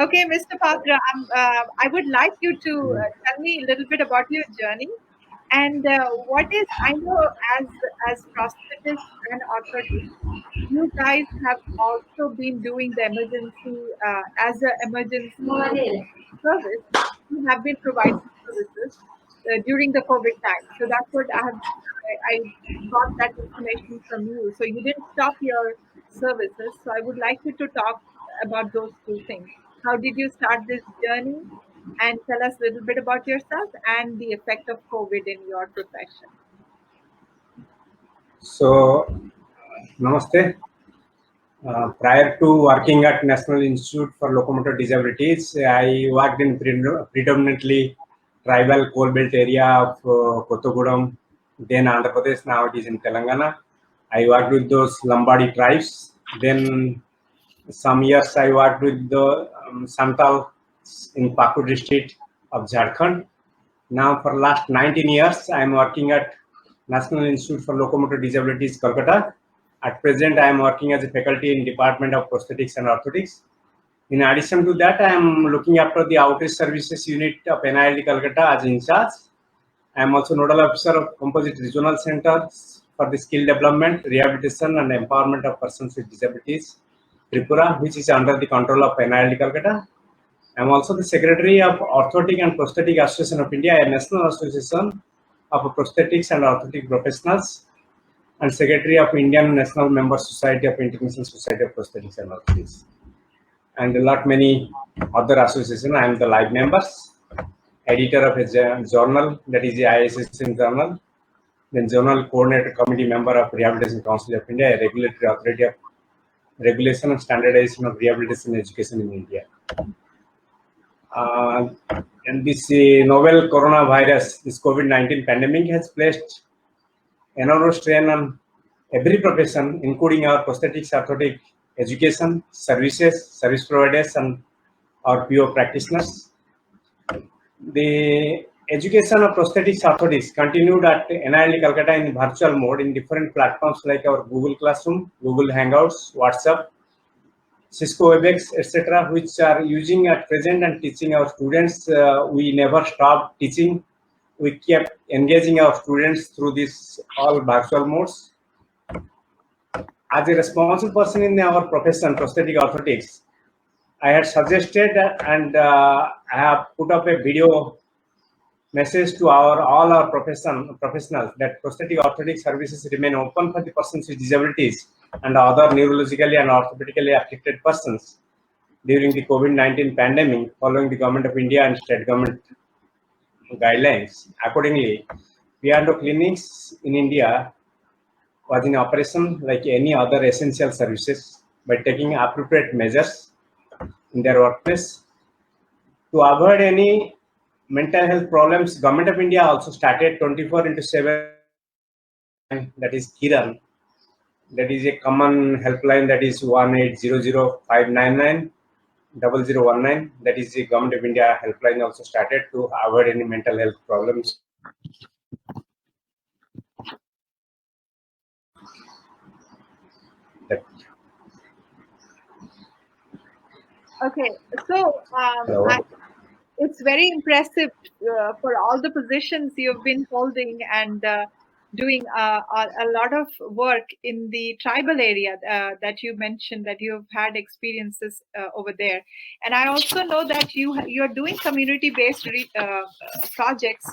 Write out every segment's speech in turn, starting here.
Okay, Mr. Patra, I would like you to tell me a little bit about your journey and what is, I know as prosthetists and orthotists, you guys have also been doing the emergency as an emergency service. You have been providing services during the COVID time. So that's what I got that information from you. So you didn't stop your services. So I would like you to talk about those two things. How did you start this journey? And tell us a little bit about yourself and the effect of COVID in your profession. So, Namaste. Prior to working at National Institute for Locomotor Disabilities, I worked in predominantly tribal coal belt area of Kottagudem, then Andhra Pradesh, now it is in Telangana. I worked with those Lambadi tribes. Then some years I worked with the Santal in Pakur district of Jharkhand. Now for last 19 years, I am working at National Institute for Locomotor Disabilities, Kolkata. At present, I am working as a faculty in Department of Prosthetics and Orthotics. In addition to that, I am looking after the outreach services unit of NILD Kolkata as in charge. I am also nodal officer of Composite Regional Centers for the skill development, rehabilitation and empowerment of persons with disabilities, Tripura, which is under the control of NILD Kolkata. I am also the secretary of Orthotic and Prosthetic Association of India, a national association of prosthetics and orthotic professionals, and secretary of Indian National Member Society of International Society of Prosthetics and Orthotics, and a lot many other associations. I am the live members, editor of a journal, that is the ISSN journal, then journal coordinator committee member of Rehabilitation Council of India, a regulatory authority of regulation and standardization of rehabilitation education in India. And this novel coronavirus, this COVID-19 pandemic has placed enormous strain on every profession, including our prosthetics, orthotic education, services, service providers, and our PO practitioners. The education of prosthetics orthotics continued at NILD Calcutta in virtual mode in different platforms like our Google Classroom, Google Hangouts, WhatsApp, Cisco WebEx, etc., which are using at present and teaching our students. We never stopped teaching. We kept engaging our students through this all virtual modes. As a responsible person in our profession, prosthetic orthotics, I had suggested and I have put up a video message to all our professionals that prosthetic orthotic services remain open for the persons with disabilities and other neurologically and orthopedically affected persons during the COVID-19 pandemic, following the Government of India and state government guidelines. Accordingly, P&O clinics in India was in operation like any other essential services by taking appropriate measures in their workplace. To avoid any mental health problems, Government of India also started 24/7, that is Kiran. That is a common helpline, that is 1800-599-0019. That is the Government of India helpline also started to avoid any mental health problems. Okay, so it's very impressive for all the positions you've been holding and doing a lot of work in the tribal area that you mentioned that you've had experiences over there. And I also know that you're doing community-based projects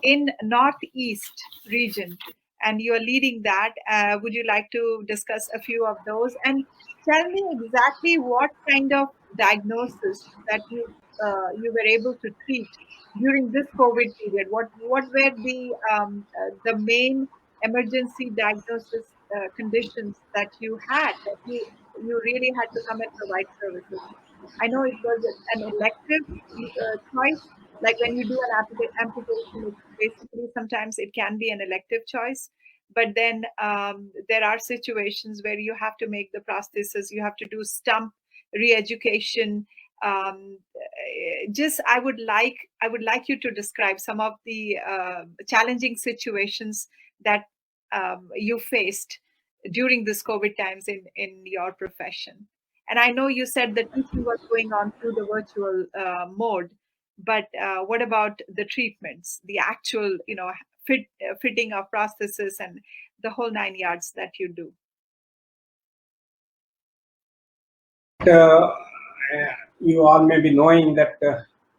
in Northeast region, and you're leading that. Would you like to discuss a few of those and tell me exactly what kind of diagnosis that you were able to treat during this COVID period? What were the main emergency diagnosis conditions that you had that you really had to come and provide services? I know it was an elective choice. Like when you do an amputation, it's basically sometimes it can be an elective choice. But then there are situations where you have to make the prosthesis, you have to do stump re-education. Just I would like you to describe some of the challenging situations that you faced during this COVID times in your profession. And I know you said the teaching was going on through the virtual mode, but what about the treatments, the actual, fitting of prosthesis and the whole 9 yards that you do? You all may be knowing that,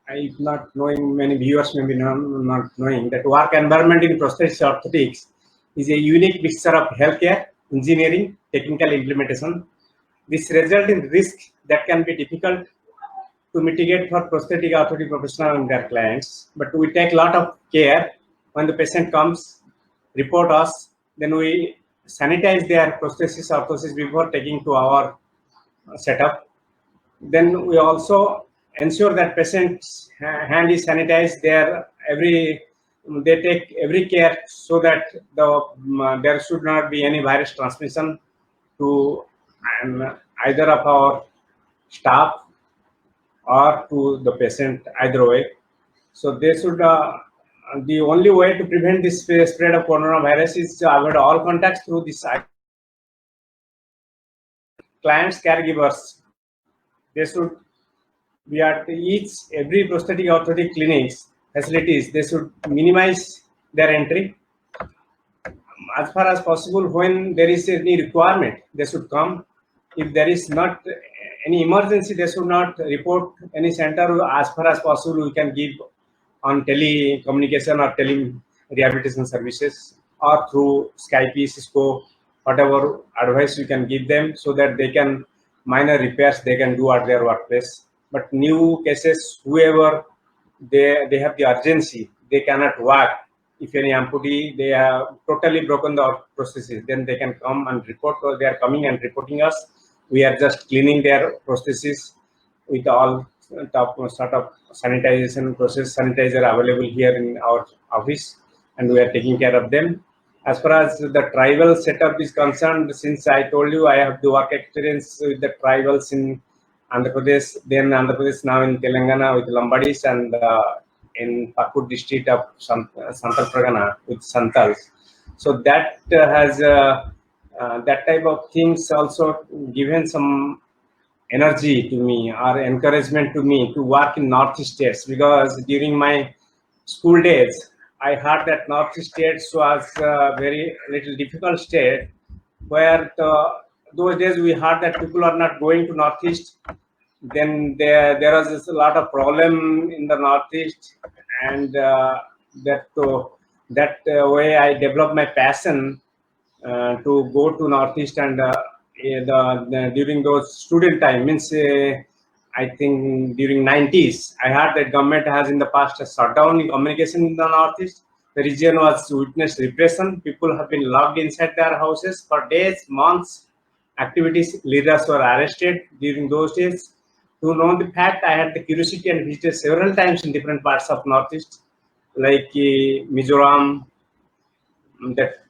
if not knowing, many viewers may be not knowing that work environment in prosthetics orthotics is a unique mixture of healthcare, engineering, technical implementation. This results in risk that can be difficult to mitigate for prosthetic orthotic professionals and their clients. But we take a lot of care when the patient comes, report us, then we sanitize their prosthesis orthosis before taking to our setup. Then we also ensure that patient's hand is sanitized. They take every care so that there should not be any virus transmission to either of our staff or to the patient, either way. So they should. The only way to prevent this spread of coronavirus is to avoid all contacts through this. Clients, caregivers, they should be at every prosthetic orthotic clinics facilities. They should minimize their entry. As far as possible, when there is any requirement, they should come. If there is not any emergency, they should not report any center. As far as possible, we can give on telecommunication or tele-rehabilitation services, or through Skype, Cisco, whatever advice we can give them, so that they can minor repairs they can do at their workplace. But new cases, whoever they have the urgency, they cannot work. If any amputee, they have totally broken the prosthesis, then they can come and report, or they are coming and reporting us. We are just cleaning their prosthesis with all top sort of sanitization process, sanitizer available here in our office, and we are taking care of them. As far as the tribal setup is concerned, since I told you I have the work experience with the tribals in Andhra Pradesh, then Andhra Pradesh, now in Telangana with Lambadis, and in Pakur district of Santal Pargana with Santals. So that has that type of things also given some energy to me or encouragement to me to work in Northeast states, because during my school days, I heard that Northeast states was a very little difficult state, where those days we heard that people are not going to Northeast. Then there was just a lot of problem in the Northeast, and that way I developed my passion to go to Northeast. And during those student time, means I think during 90s, I heard that government has in the past shut down communication in the Northeast. The region was witnessed repression. People have been locked inside their houses for days, months. Activities leaders were arrested during those days. To know the fact, I had the curiosity and visited several times in different parts of Northeast, like Mizoram, that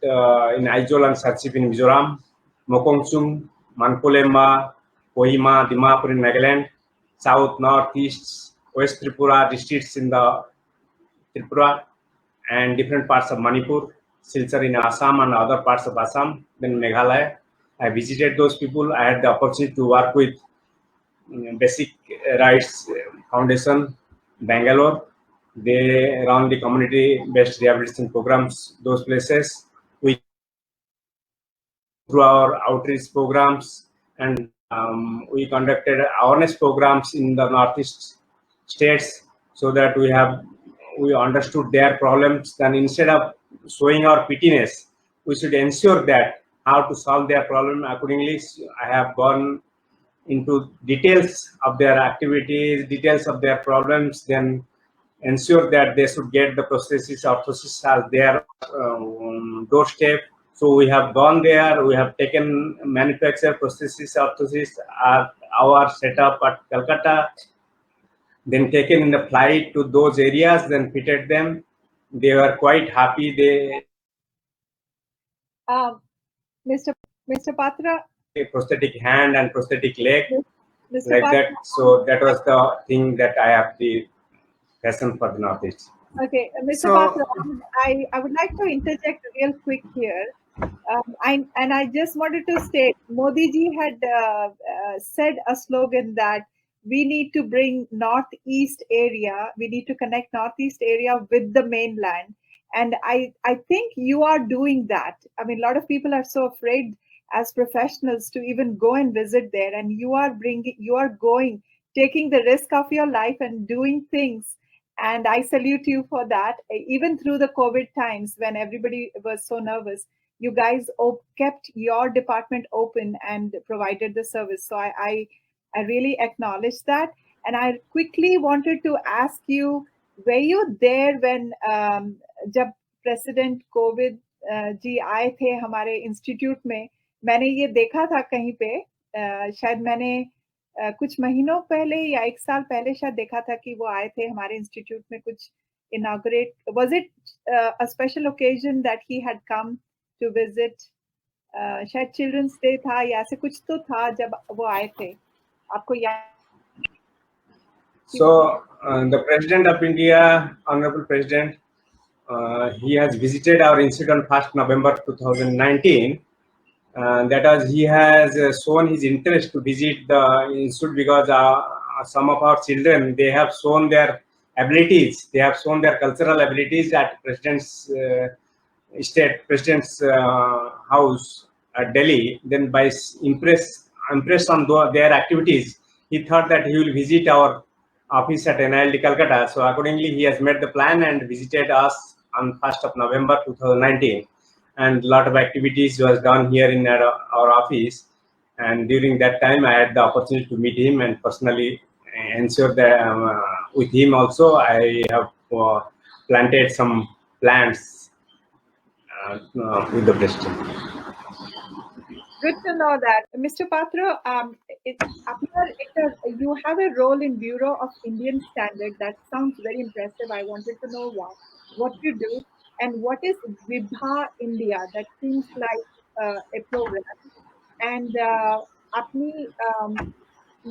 in Aizawl and Satsip in Mizoram, Mokongchung, Mankolemba, Kohima, Dimapur in Nagaland, South, North, East, West Tripura districts in the Tripura, and different parts of Manipur, Silchar in Assam and other parts of Assam, then Meghalaya. I visited those people. I had the opportunity to work with Basic Rights Foundation, Bangalore. They run the community-based rehabilitation programs, those places. We, through our outreach programs, and we conducted awareness programs in the Northeast states, so that we understood their problems. Then instead of showing our pittiness, we should ensure that how to solve their problem accordingly. I have gone into details of their activities, details of their problems, then ensure that they should get the prosthesis, orthosis as their doorstep. So we have gone there, we have taken manufactured prosthesis, orthosis at our setup at Calcutta, then taken in the flight to those areas, then fitted them. They were quite happy. Mr. Patra, prosthetic hand and prosthetic leg, Mr. like Patra, that. So that was the thing that I have the passion for the Northeast. Okay, Mr. Patra, I would like to interject real quick here. I just wanted to state, Modi ji had said a slogan that we need to bring Northeast area, we need to connect Northeast area with the mainland. And I think you are doing that. I mean, a lot of people are so afraid as professionals to even go and visit there. And you are going, taking the risk of your life and doing things. And I salute you for that. Even through the COVID times when everybody was so nervous, you guys kept your department open and provided the service. So I really acknowledge that. And I quickly wanted to ask you, were you there when जब president Covid जी आए थे हमारे institute में? मैंने ये देखा था कहीं पे, शायद मैंने कुछ महीनों पहले या 1 साल पहले शायद देखा था कि वो आए थे हमारे इंस्टीट्यूट में कुछ inaugurate. Was it a special occasion that he had come to visit? शायद चिल्ड्रंस डे था या ऐसे कुछ तो था जब वो आए थे, आपको याद? So the President of India, Honorable President, he has visited our institute on 1st November 2019. That was, he has shown his interest to visit the institute because some of our children, they have shown their abilities, they have shown their cultural abilities at President's President's house at Delhi. Then by impressed on their activities, he thought that he will visit our office at NILD Calcutta. So accordingly, he has made the plan and visited us on 1st of November 2019. And a lot of activities was done here in our office. And during that time, I had the opportunity to meet him and personally ensure that with him also, I have planted some plants with the president. Good to know that. Mr. Patra, you have a role in Bureau of Indian Standard. That sounds very impressive. I wanted to know what you do and what is Vibha India. That seems like a program. And you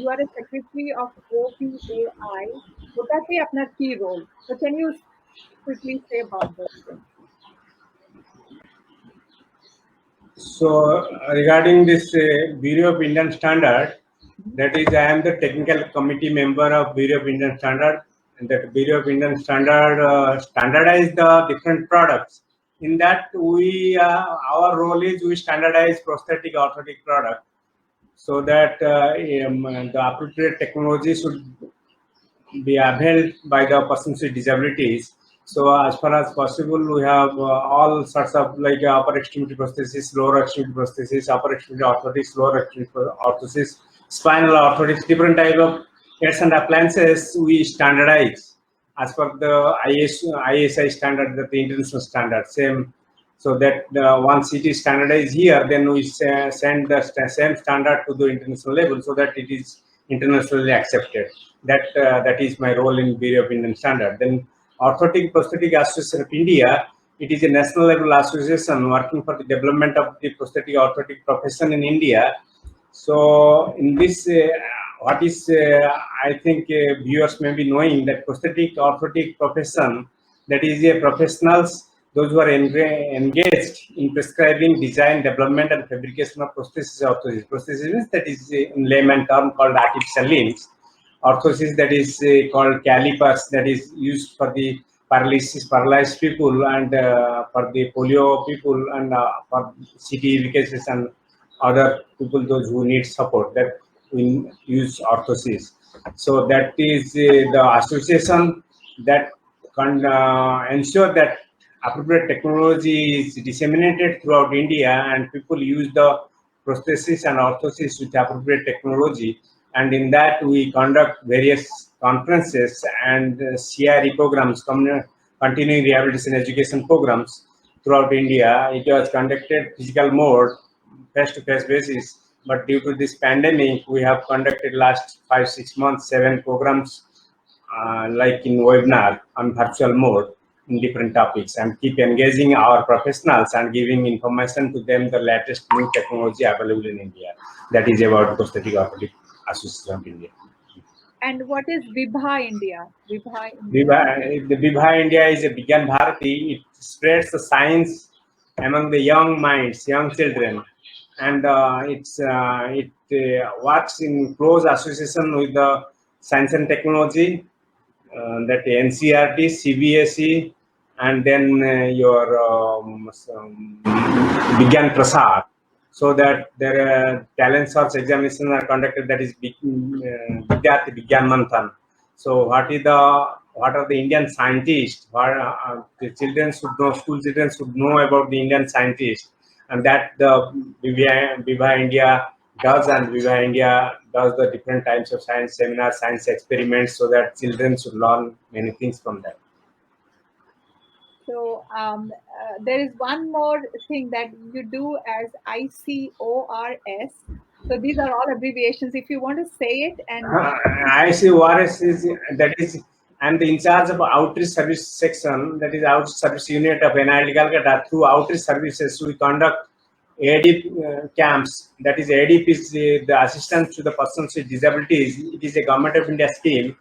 are a secretary of OPAI. So that's your key role. So can you quickly say about those things? So regarding this Bureau of Indian Standard, that is, I am the technical committee member of Bureau of Indian Standard, and that Bureau of Indian Standard standardize the different products. In that, our role is we standardize prosthetic orthotic product, so that the appropriate technology should be availed by the persons with disabilities. So as far as possible, we have all sorts of like upper extremity prosthesis, lower extremity prosthesis, upper extremity orthotics, lower extremity orthosis, spinal orthotics, different type of aids and appliances we standardize as per the ISI standard, the international standard, same. So that once it is standardized here, then we send the same standard to the international level so that it is internationally accepted. That is my role in Bureau of Indian Standard. Then Orthotic Prosthetic Association of India, it is a national level association working for the development of the prosthetic orthotic profession in India. So in this, what is, I think viewers may be knowing that prosthetic orthotic profession, that is a professionals, those who are engaged in prescribing, design, development and fabrication of prosthesis orthosis. Prosthesis means, that is in layman term called artificial limbs. Orthosis, that is called calipers, that is used for the paralyzed people and for the polio people and for CTE cases and other people, those who need support, that we use orthosis. So that is the association that can ensure that appropriate technology is disseminated throughout India and people use the prosthesis and orthosis with appropriate technology. And in that, we conduct various conferences and CRE programs, continuing rehabilitation education programs throughout India. It was conducted physical mode, face-to-face basis, but due to this pandemic, we have conducted last 5-6 months 7 programs like in webinar on virtual mode in different topics, and keep engaging our professionals and giving information to them the latest new technology available in India. That is about Prosthetic Orthotic Association of India. And what is Vibha India? The Vibha India is a Vigyan Bharati. It spreads the science among the young minds, young children, and it works in close association with the science and technology, that NCRT, CBSE, and then your Vigyan Prasad, so that their talent search examinations are conducted. That is Vidyarthi Vigyan Manthan. So what are the Indian scientists? What the children should know, school children should know about the Indian scientists, and that the Viva India does, and Viva India does the different types of science seminars, science experiments, so that children should learn many things from that. So there is one more thing that you do as ICORS. So these are all abbreviations. If you want to say it, and ICORS is I'm the in charge of outreach service section, that is outreach service unit of NIT Calcutta. Through outreach services, we conduct ADP camps. That is, ADP is the assistance to the persons with disabilities. It is a government of India scheme.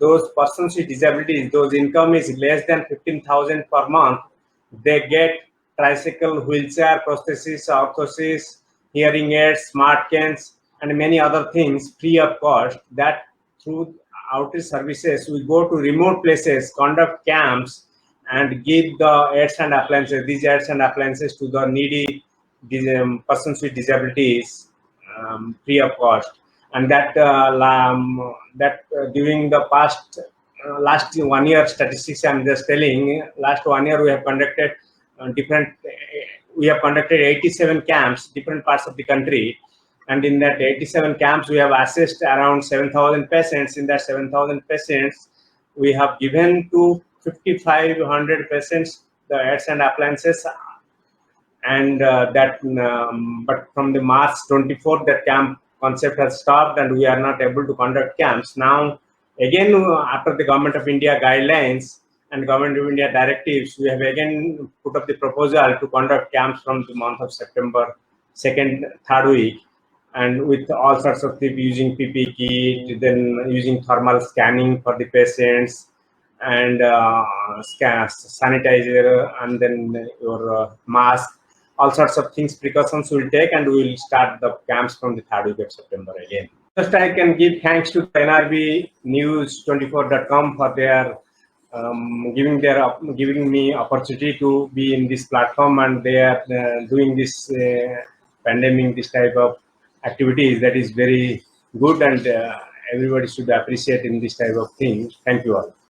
Those persons with disabilities, those income is less than 15,000 per month, they get tricycle, wheelchair, prosthesis, orthosis, hearing aids, smart cans, and many other things free of cost. That through outreach services, we go to remote places, conduct camps, and give the aids and appliances, these aids and appliances to the needy persons with disabilities, free of cost. And that during the last 1 year statistics, I'm just telling, last 1 year we have conducted we have conducted 87 camps, different parts of the country. And in that 87 camps, we have assessed around 7,000 patients. In that 7,000 patients, we have given to 5,500 patients the aids and appliances. And but from the March 24th, that camp concept has stopped, and we are not able to conduct camps. Now, again, after the Government of India guidelines and Government of India directives, we have again put up the proposal to conduct camps from the month of September, third week, and with all sorts of things, using PPE kit, then using thermal scanning for the patients, and sanitizer, and then your mask, all sorts of things, precautions will take, and we will start the camps from the third week of September again. First, I can give thanks to NRBnews24.com for their giving me opportunity to be in this platform, and they are doing this pandemic, this type of activities. That is very good, and everybody should appreciate in this type of thing. Thank you all.